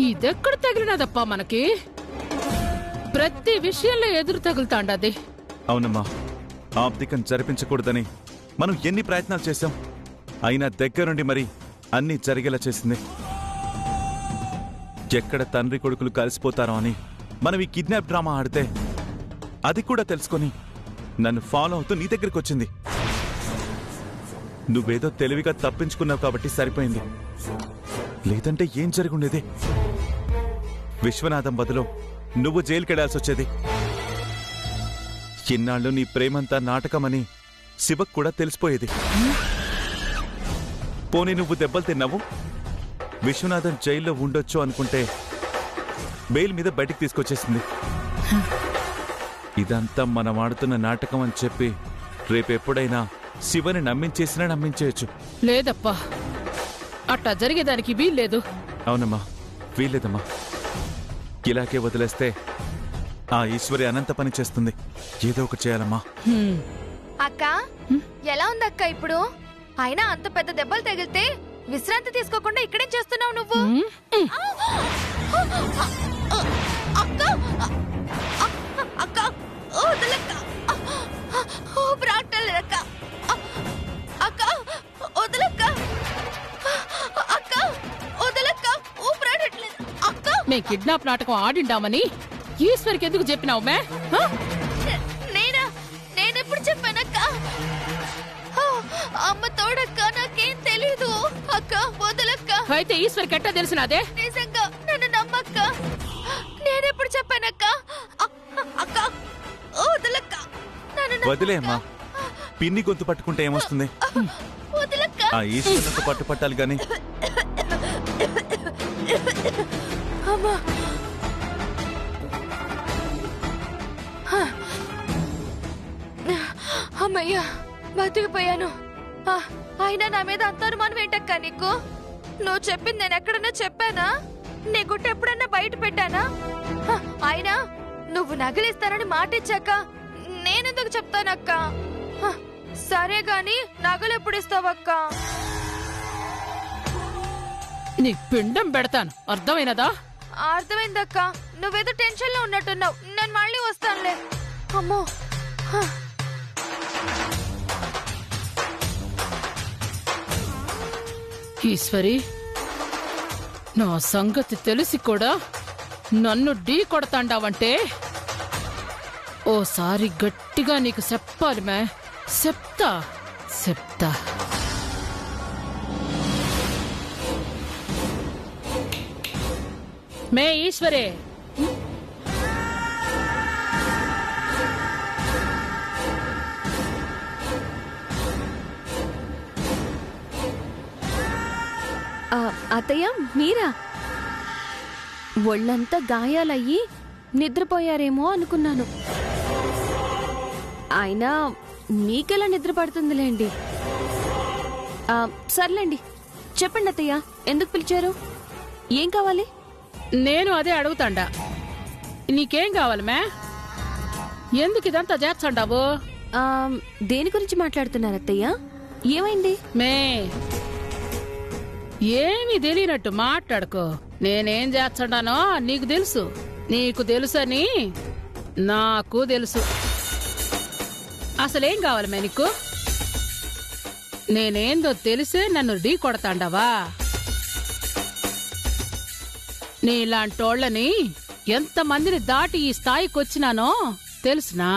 ఇదెక్కడ తగిలినదప్పా మనకి? ప్రతి విషయంలో ఎదురు తగులుతాండది. అవునమ్మా, ఆబ్దికం జరిపించకూడదని మనం ఎన్ని ప్రయత్నాలు చేశాం, అయినా దగ్గరుండి మరి అన్నీ జరిగేలా చేసింది. ఎక్కడ తండ్రి కొడుకులు కలిసిపోతారో అని మనం ఈ కిడ్నాప్ డ్రామా ఆడితే అది కూడా తెలుసుకొని నన్ను ఫాలో అవుతూ నీ దగ్గరికి వచ్చింది. నువ్వేదో తెలివిగా తప్పించుకున్నావు కాబట్టి సరిపోయింది, లేదంటే ఏం జరుగుండేది? విశ్వనాథం బదులు నువ్వు జైలుకెళ్లాల్సి వచ్చేది. ఇన్నాళ్ళు నీ ప్రేమంతా నాటకమని శివకు కూడా తెలిసిపోయేది. పోనీ నువ్వు దెబ్బలు తిన్నావు, విశ్వనాథం జైల్లో ఉండొచ్చు అనుకుంటే బెయిల్ మీద బయటికి తీసుకొచ్చేసింది. ఇదంతా మనం ఆడుతున్న నాటకం అని చెప్పి రేపెప్పుడైనా శివని నమ్మించేసినా నమ్మించేయచ్చు. లేదప్పా, అట్టా జరిగేదానికి వీల్లేదు. అవునమ్మా, వీల్లేదమ్మా. ఇలాగే వదిలేస్తే ఆ ఈశ్వరి అనంత పని చేస్తుంది. ఏదో ఒకటి చేయాలమ్మా. అక్క ఎలా ఉంది అక్క ఇప్పుడు? అయినా అంత పెద్ద దెబ్బలు తగిలితే విశ్రాంతి తీసుకోకుండా ఇక్కడేం చేస్తున్నావు నువ్వు? అక్క అక్క వదలక్క, ఊపిరాడలేదక్క. అక్క వదలక్క, అక్క వదలక్క, ఊపిరాడట్లేదు అక్క. మేము కిడ్నాప్ నాటకం ఆడిండామని ఈశ్వరికి ఎందుకు చెప్పినావు మే? నేనెప్పుడు చెప్పానక్క? అమ్మ తోడక్క, నాకేం తెలీదు అక్క, వదలక్క. అయితే ఈశ్వరికి ఎట్టా తెలిసినదే? నిజంగా నన్ను నమ్మక్క, నేనెప్పుడు చెప్పానక్క? అక్క వదలక్క, వదిలే అమ్మా. పిన్ని గొంతు పట్టుకుంటే ఏమొస్తుంది? వదలక్క. ఆ ఈశ్వరులకు పట్టుపట్టాలి గాని. అమ్మా అమ్మయ్యా, బతికిపోయాను. అయినా నా మీద అంత అనుమానం ఏంటక్క నీకు? నువ్వు చెప్పింది నేను ఎక్కడన్నా చెప్పానా? నీ గుట్ట ఎప్పుడన్నా బయట పెట్టానా? అయినా నువ్వు నగలిస్తానని మాటిచ్చాక నేనెందుకు చెప్తానక్క? సరే గాని నగలు ఎప్పుడు ఇస్తావక్క? నీ పిండం పెడతాను, అర్థమైనదా? అర్థమైందక్క, నువ్వేదో టెన్షన్ లో ఉన్నట్టున్నావు. నేను మళ్ళీ వస్తానులే. అమ్మో, ఈశ్వరి, నా సంగతి తెలిసి కూడా నన్ను ఢీ కొడతాండావంటే ఓసారి గట్టిగా నీకు చెప్పాలి మే. చెప్తా. మే ఈశ్వరే, అత్తయ్య మీరా? ఒళ్ళంతా గాయాలయ్యి నిద్రపోయారేమో అనుకున్నాను. అయినా మీకెలా నిద్ర పడుతుందిలేండి. సర్లేండి, చెప్పండి అత్తయ్య, ఎందుకు పిలిచారు? ఏం కావాలి? నేను అదే అడుగుతాండా. నీకేం కావాలి మే? ఎందుకు ఇదంతా చేర్చండావు? దేని గురించి మాట్లాడుతున్నారు అత్తయ్య? ఏమైంది? మే ఏమీ తెలియనట్టు మాట్లాడుకో. నేనేం చేస్తాడానో నీకు తెలుసు, నీకు తెలుసని నాకు తెలుసు. అసలేం కావాలి మే నీకు? నేనేందో తెలిసే నన్ను ఢీ కొడతాండావా? నీలాంటోళ్ళని ఎంతమందిని దాటి ఈ స్థాయికి వచ్చినానో తెలుసునా?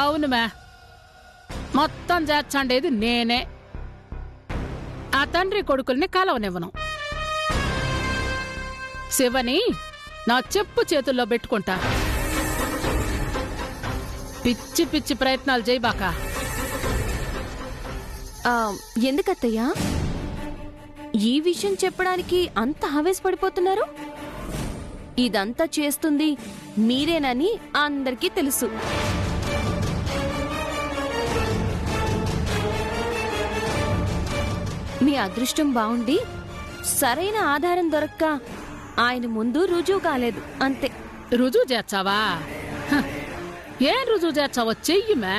అవును మే, మొత్తం చేర్చండేది నేనే. ఆ తండ్రి కొడుకుల్ని కలవనివ్వను. శివని నా చెప్పు చేతుల్లో పెట్టుకుంటా. పిచ్చి పిచ్చి ప్రయత్నాలు చేయబాక. ఎందుకత్తయ్యా ఈ విషయం చెప్పడానికి అంత ఆవేశపడిపోతున్నారు? ఇదంతా చేస్తుంది మీరేనని అందరికీ తెలుసు. మీ అదృష్టం బాగుండి సరైన ఆధారం దొరక్క ఆయన ముందు రుజువు కాలేదు, అంతే. రుజువు చేర్చావా? ఏం రుజువు చేర్చావో చెయ్యమే.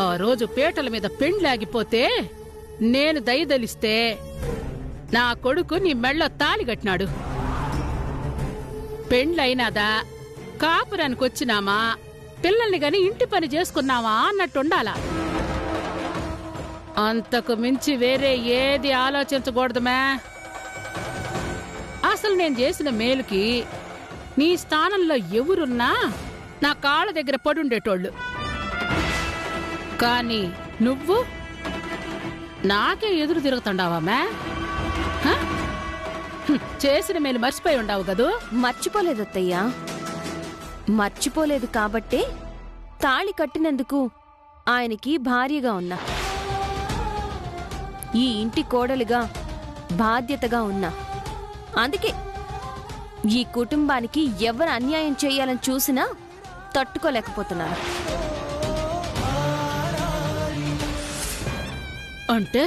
ఆ రోజు పీటల మీద పెండ్లాగిపోతే నేను దయదలిస్తే నా కొడుకు నీ మెళ్ళో తాళి కట్టినాడు. పెండ్లైనాదా, కాపురానికి వచ్చినామా, పిల్లల్ని గాని ఇంటి పని చేసుకున్నావా అన్నట్టుండాలా. అంతకు మించి వేరే ఏది ఆలోచించకూడదుమే. అసలు నేను చేసిన మేలుకి నీ స్థానంలో ఎవరున్నా నా కాళ్ళ దగ్గర పడుండేటోళ్ళు. కానీ నువ్వు నాకే ఎదురు తిరుగుతుండావామే. చేసిన మేలు మర్చిపోయి ఉండావు కదూ. మర్చిపోలేదు అత్తయ్యా. మర్చిపోలేదు కాబట్టే తాళి కట్టినందుకు ఆయనకి భార్యగా ఉన్నా, ఈ ఇంటి కోడలుగా బాధ్యతగా ఉన్నా. అందుకే ఈ కుటుంబానికి ఎవరు అన్యాయం చేయాలని చూసినా తట్టుకోలేకపోతున్నాను. అంటే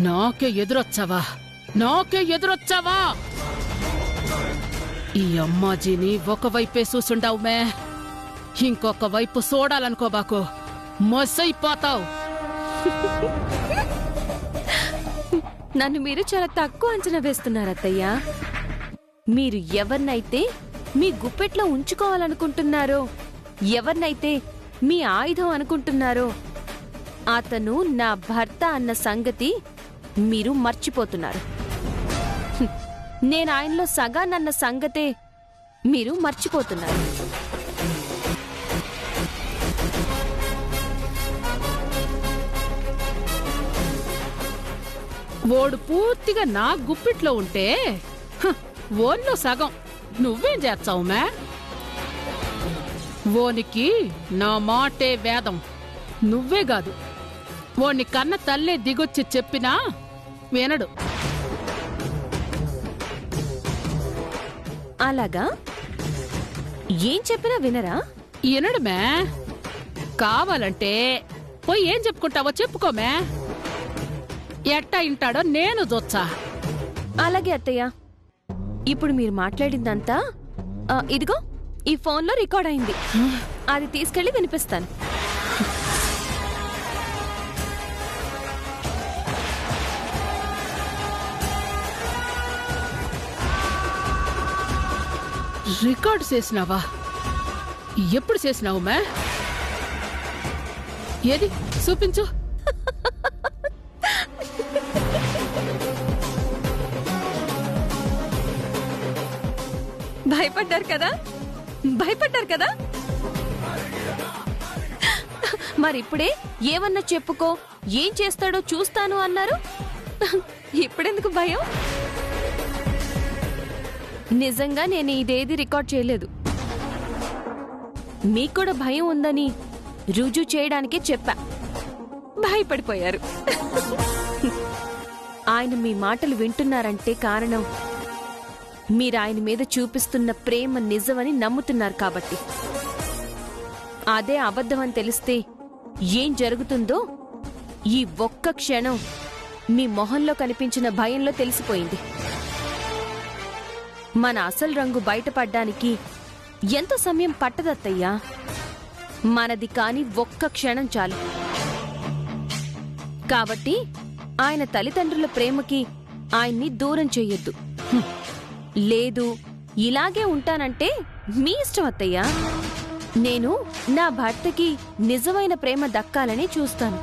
నాకే ఎదురొచ్చావా? నాకే ఎదురొచ్చావా? ఈ అమ్మాజీని ఒకవైపే చూసుండావుమే, ఇంకొక వైపు చూడాలనుకోబాకు, మసైపోతావు. నన్ను మీరు చాలా తక్కువ అంచనా వేస్తున్నారు అత్తయ్యా. మీరు ఎవరినైతే మీ గుప్పెట్లో ఉంచుకోవాలనుకుంటున్నారో, ఎవరినైతే మీ ఆయుధం అనుకుంటున్నారో అతను నా భర్త అన్న సంగతి మీరు మర్చిపోతున్నారు. నేను ఆయనలో సగానన్న సంగతే మీరు మర్చిపోతున్నారు. ఓడు పూర్తిగా నా గుప్పిట్లో ఉంటే ఓన్లో సగం నువ్వేం చేస్తావుమే? ఓనికి నా మాటే వేదం. నువ్వే కాదు, ఓని కన్న తల్లే దిగొచ్చి చెప్పినా వినడు. అలాగా? ఏం చెప్పినా వినరా? వినడమే. కావాలంటే పోయి ఏం చెప్పుకుంటావో చెప్పుకోమే. ఎట్టా ఇంటాడో నేను దొచ్చా. అలాగే అత్తయ్య. ఇప్పుడు మీరు మాట్లాడిందంతా ఇదిగో ఈ ఫోన్లో రికార్డ్ అయింది. అది తీసుకెళ్లి వినిపిస్తాను. రికార్డు చేసినావా? ఎప్పుడు చేసినావు మే? ఏది చూపించు. భయపడ్డారు కదా? భయపడ్డారు కదా? మరిప్పుడే ఏమన్నా చెప్పుకో, ఏం చేస్తాడో చూస్తాను అన్నారు. ఇప్పుడెందుకు భయం? నిజంగా నేను ఇదేది రికార్డ్ చేయలేదు. మీకు కూడా భయం ఉందని రుజువు చేయడానికే చెప్పా. భయపడిపోయారు. ఆయన మీ మాటలు వింటున్నారంటే కారణం మీరు ఆయన మీద చూపిస్తున్న ప్రేమ నిజమని నమ్ముతున్నారు కాబట్టి. అదే అబద్ధమని తెలిస్తే ఏం జరుగుతుందో ఈ ఒక్క క్షణం మీ మొహంలో కనిపించిన భయంలో తెలిసిపోయింది. మన అసలు రంగు బయటపడ్డానికి ఎంత సమయం పట్టదత్తయ్యా? మనది కాని ఒక్క క్షణం చాలు. కాబట్టి ఆయన తల్లిదండ్రుల ప్రేమకి ఆయన్ని దూరం చెయ్యొద్దు. లేదు ఇలాగే ఉంటానంటే మీ ఇష్టం అత్తయ్యా. నేను నా భర్తకి నిజమైన ప్రేమ దక్కాలని చూస్తాను.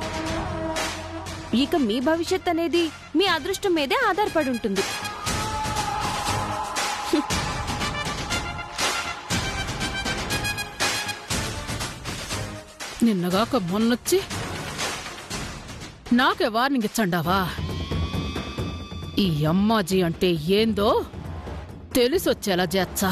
ఇక మీ భవిష్యత్ అనేది మీ అదృష్టం మీదే ఆధారపడి ఉంటుంది. నిన్నగాక మొన్నొచ్చి నాకే వార్నింగ్ ఇచ్చండావా? ఈ అమ్మాజీ అంటే ఏందో తెలిసొచ్చేలా చేచ్చా.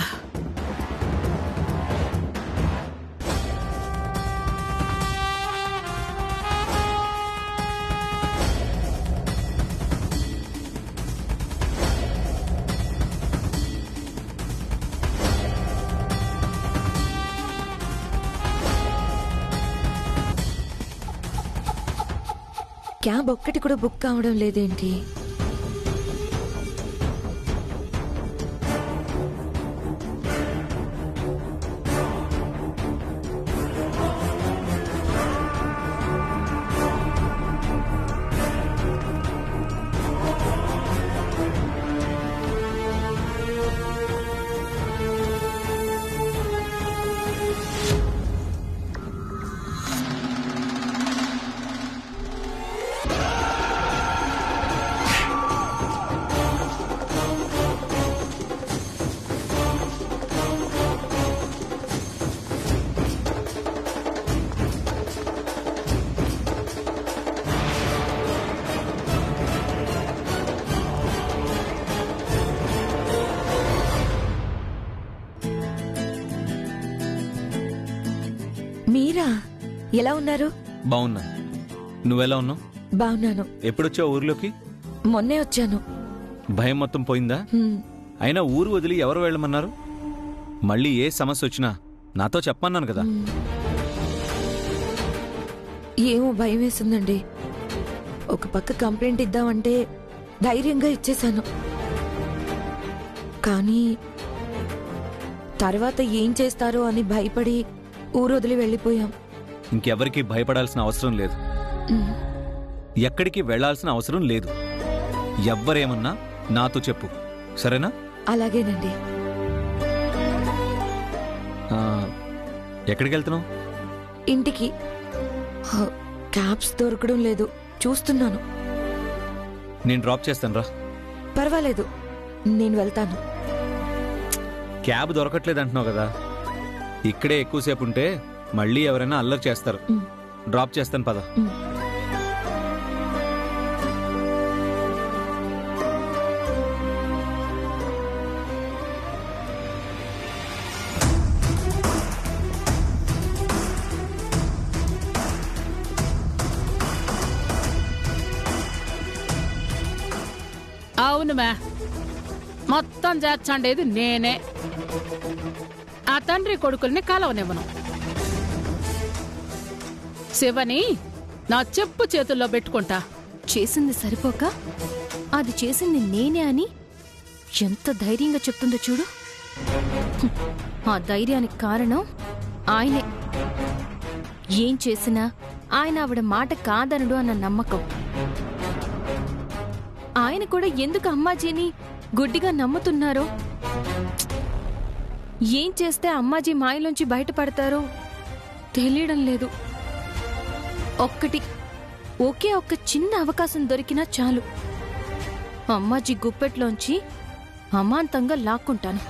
క్యాబ్ ఒక్కటి కూడా బుక్ కావడం లేదేంటి? ఎలా ఉన్నారు? బాగున్నా. నువ్వెలా ఉన్నావు? బాగున్నాను. ఎప్పుడొచ్చావు ఊర్లోకి? మొన్నే వచ్చాను. భయం మొత్తం పోయిందా? హ్మ్. అయినా ఊరు వదిలి ఎవరు వెళ్ళమన్నారు? మళ్ళీ ఏ సమస్య వచ్చినా నాతో చెప్పమన్నాను కదా. ఏమో భయం వేసిందండి. ఒక పక్క కంప్లైంట్ ఇద్దామంటే ధైర్యంగా ఇచ్చేశాను. కానీ తర్వాత ఏం చేస్తారో అని భయపడి ఊరు వదిలి వెళ్ళిపోయాం. ఇంకెవరికి భయపడాల్సిన అవసరం లేదు. హ్మ్. ఎక్కడికి వెళ్లాల్సిన అవసరం లేదు. ఎవ్వరేమన్నా నాతో చెప్పు, సరేనా? అలాగేనండి. ఆ, ఎక్కడికి వెళ్తున్నావు? ఇంటికి. క్యాబ్స్ దొరకడం లేదు, చూస్తున్నాను. నేను డ్రాప్ చేస్తాను రా. పర్వాలేదు, నేను వెళ్తాను. క్యాబ్ దొరకట్లేదు అంటున్నావు కదా. ఇక్కడే ఎక్కువసేపు ఉంటే మళ్ళీ ఎవరైనా అల్లరి చేస్తారు. మ్. డ్రాప్ చేస్తాను పద. మ్. అవును మే, మొత్తం చేర్చండేది నేనే. ఆ తండ్రి కొడుకుల్ని కలవనివ్వను. శివని నా చెప్పు చేతుల్లో పెట్టుకుంటా. చేసింది సరిపోక అది చేసింది నేనే అని ఎంత ధైర్యంగా చెప్తుందో చూడు. హ్మ్. ఆ ధైర్యానికి కారణం ఆయనే. ఏం చేసినా ఆయన ఆవిడ మాట కాదనడు అన్న నమ్మకం. ఆయన కూడా ఎందుకు అమ్మాజీని గుడ్డిగా నమ్ముతున్నారో, ఏం చేస్తే అమ్మాజీ మాయలోంచి బయటపడతారో తెలియడం లేదు. ఒకే ఒక్క చిన్న అవకాశం దొరికినా చాలు, అమ్మాజీ గుప్పెట్లోంచి అమాంతంగా లాక్కుంటాను.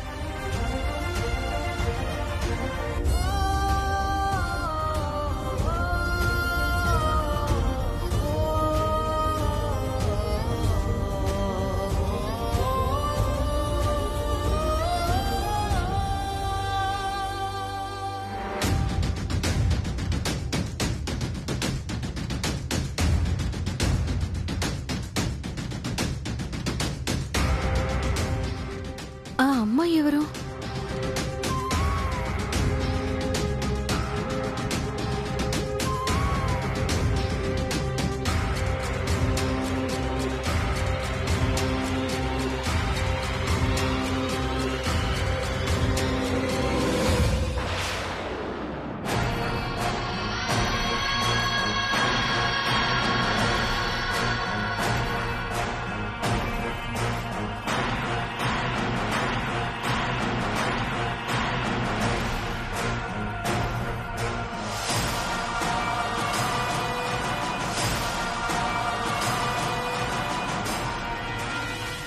ఆ అమ్మాయి ఎవరు?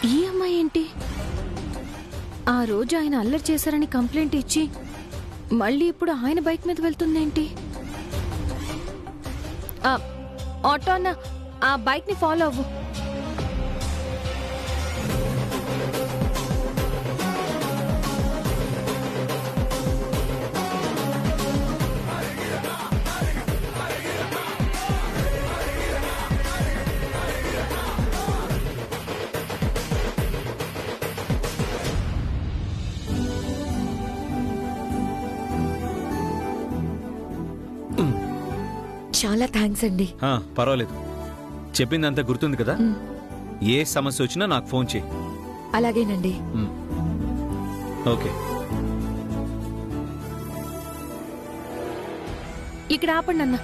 ఈ అమ్మాయి ఏంటి? ఆ రోజు ఆయన అల్లరి చేశారని కంప్లైంట్ ఇచ్చి మళ్ళీ ఇప్పుడు ఆయన బైక్ మీద వెళ్తుందేంటి? ఆటో అన్న, ఆ బైక్ ని ఫాలో అవ్వు. చాలా థ్యాంక్స్ అండి. పర్వాలేదు. చెప్పిందంతా గుర్తుంది కదా. మ్. ఏ సమస్య వచ్చినా నాకు ఫోన్ చేయి. అలాగేనండి. ఓకే. ఇక్కడ ఆపండి అన్న.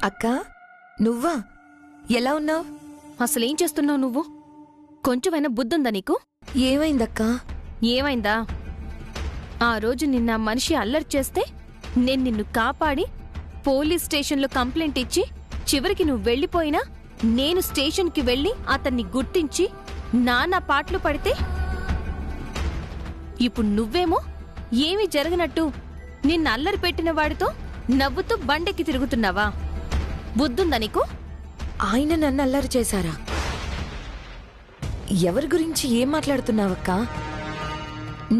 అక్క, నువ్వా? ఎలా ఉన్నావు? అసలేం చేస్తున్నావు నువ్వు? కొంచెమైనా బుద్ధుందా నీకు? ఏమైందక్కా? ఏమైందా? ఆ రోజు నిన్న మనిషి అల్లరి చేస్తే నేను నిన్ను కాపాడి పోలీస్ స్టేషన్లో కంప్లైంట్ ఇచ్చి చివరికి నువ్వు వెళ్ళిపోయినా నేను స్టేషన్కి వెళ్ళి అతన్ని గుర్తించి నానా పాటలు పడితే ఇప్పుడు నువ్వేమో ఏమీ జరగనట్టు నిన్న అల్లరి పెట్టిన వాడితో నవ్వుతూ బండెక్కి తిరుగుతున్నావా? బుద్ధుందా నీకు? ఆయన నన్ను అల్లరి చేశారా? ఎవరి గురించి ఏం మాట్లాడుతున్నావక్కా?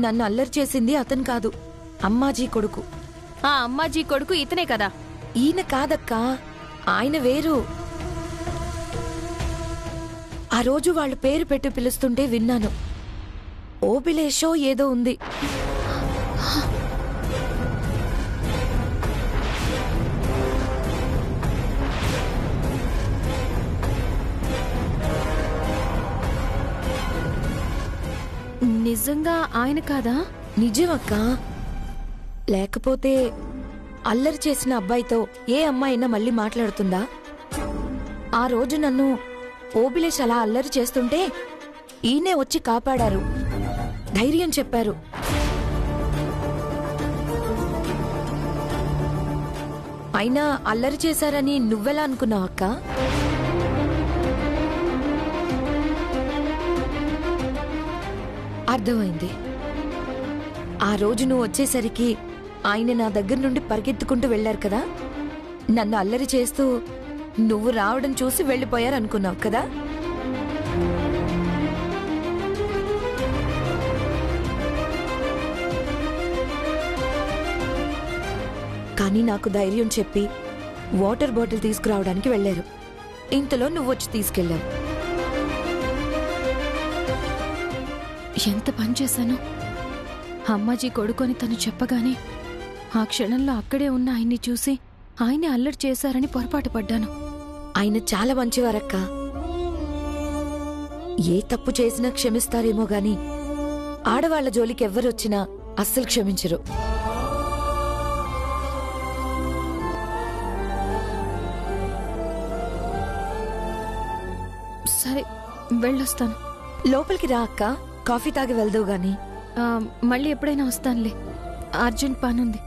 నన్ను అల్లరి చేసింది అతను కాదు, అమ్మాజీ కొడుకు. ఆ అమ్మాజీ కొడుకు ఇతనే కదా? ఈయన కాదక్కా, ఆయన వేరు. ఆ రోజు వాళ్ళ పేరు పెట్టి పిలుస్తుంటే విన్నాను. ఓబిలేషో ఏదో ఉంది. నిజంగా ఆయన కాదా? నిజమక్కా. లేకపోతే అల్లరి చేసిన అబ్బాయితో ఏ అమ్మాయినా మళ్ళీ మాట్లాడుతుందా? ఆ రోజు నన్ను ఓబిలేష్ అలా అల్లరి చేస్తుంటే ఈయనే వచ్చి కాపాడారు, ధైర్యం చెప్పారు. అయినా అల్లరి చేశారని నువ్వెలా అనుకున్నావు అక్క? అర్థమైంది. ఆ రోజు నువ్వు వచ్చేసరికి ఆయన నా దగ్గర నుండి పరిగెత్తుకుంటూ వెళ్లారు కదా. నన్ను అల్లరి చేస్తూ నువ్వు రావడం చూసి వెళ్లిపోయారనుకున్నావు కదా. కానీ నాకు ధైర్యం చెప్పి వాటర్ బాటిల్ తీసుకురావడానికి వెళ్లారు. ఇంతలో నువ్వు వచ్చి తీసుకెళ్లావు. ఎంత పని చేశాను! అమ్మాజీ కొడుకొని తను చెప్పగానే ఆ క్షణంలో అక్కడే ఉన్న ఆయన్ని చూసి ఆయనే అల్లరి చేశారని పొరపాటు పడ్డాను. ఆయన చాలా మంచివారక్క. ఏ తప్పు చేసినా క్షమిస్తారేమో గాని ఆడవాళ్ల జోలికి ఎవ్వరొచ్చినా అస్సలు క్షమించరు. సరే, వెళ్ళొస్తాను. లోపలికి రా అక్క, కాఫీ తాగి వెళ్దావు గాని. మళ్ళీ ఎప్పుడైనా వస్తానులే, అర్జెంట్ పనుంది.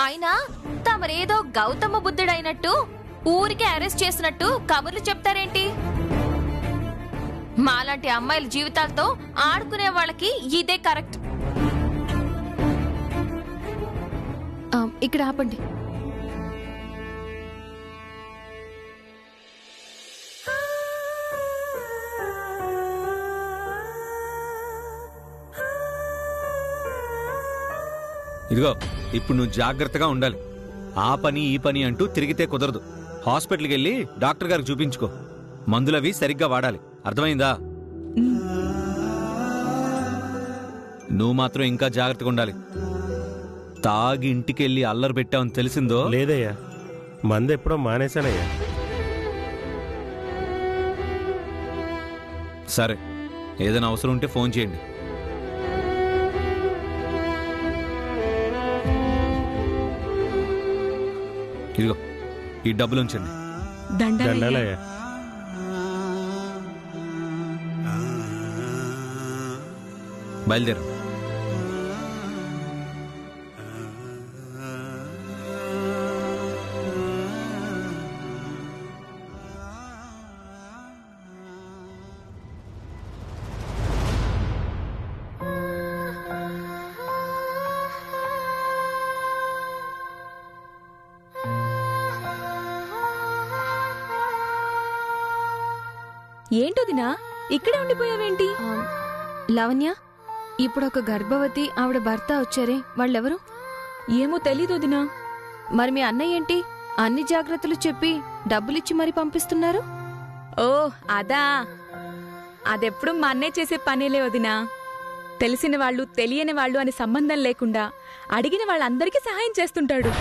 అయినా తమరేదో గౌతమ బుద్ధుడైనట్టు ఊరికే అరెస్ట్ చేసినట్టు కబుర్లు చెప్తారేంటి? మాలాంటి అమ్మాయిల జీవితాలతో ఆడుకునే వాళ్ళకి ఇదే కరెక్ట్. ఇక్కడ ఆపండి. ఇదిగో, ఇప్పుడు నువ్వు జాగ్రత్తగా ఉండాలి. ఆ పని ఈ పని అంటూ తిరిగితే కుదరదు. హాస్పిటల్కి వెళ్ళి డాక్టర్ గారికి చూపించుకో. మందులవి సరిగ్గా వాడాలి, అర్థమైందా? నువ్వు మాత్రం ఇంకా జాగ్రత్తగా ఉండాలి. తాగి ఇంటికెళ్ళి అల్లరి పెట్టావని తెలిసిందో? లేదయ్యా, మందు ఎప్పుడో మానేశానయ్యా. సరే, ఏదైనా అవసరం ఉంటే ఫోన్ చేయండి. ఇదిగో, ఈ డబ్బులు ఉంచండి. దండాలయ్యా. బయలుదేరు. ఏంటోదినా ఇక్కడే ఉండిపోయావేంటి? లావణ్య, ఇప్పుడు ఒక గర్భవతి ఆవిడ భర్త వచ్చారే, వాళ్ళెవరు? ఏమో తెలీదోదినా. మరి మీ అన్నయ్య ఏంటి అన్ని జాగ్రత్తలు చెప్పి డబ్బులిచ్చి మరి పంపిస్తున్నారు? ఓ అదా, అదెప్పుడు మా అన్నయ్య చేసే పనేలే వదినా. తెలిసిన వాళ్ళు తెలియని వాళ్ళు అని సంబంధం లేకుండా అడిగిన వాళ్ళందరికీ సహాయం చేస్తుంటాడు.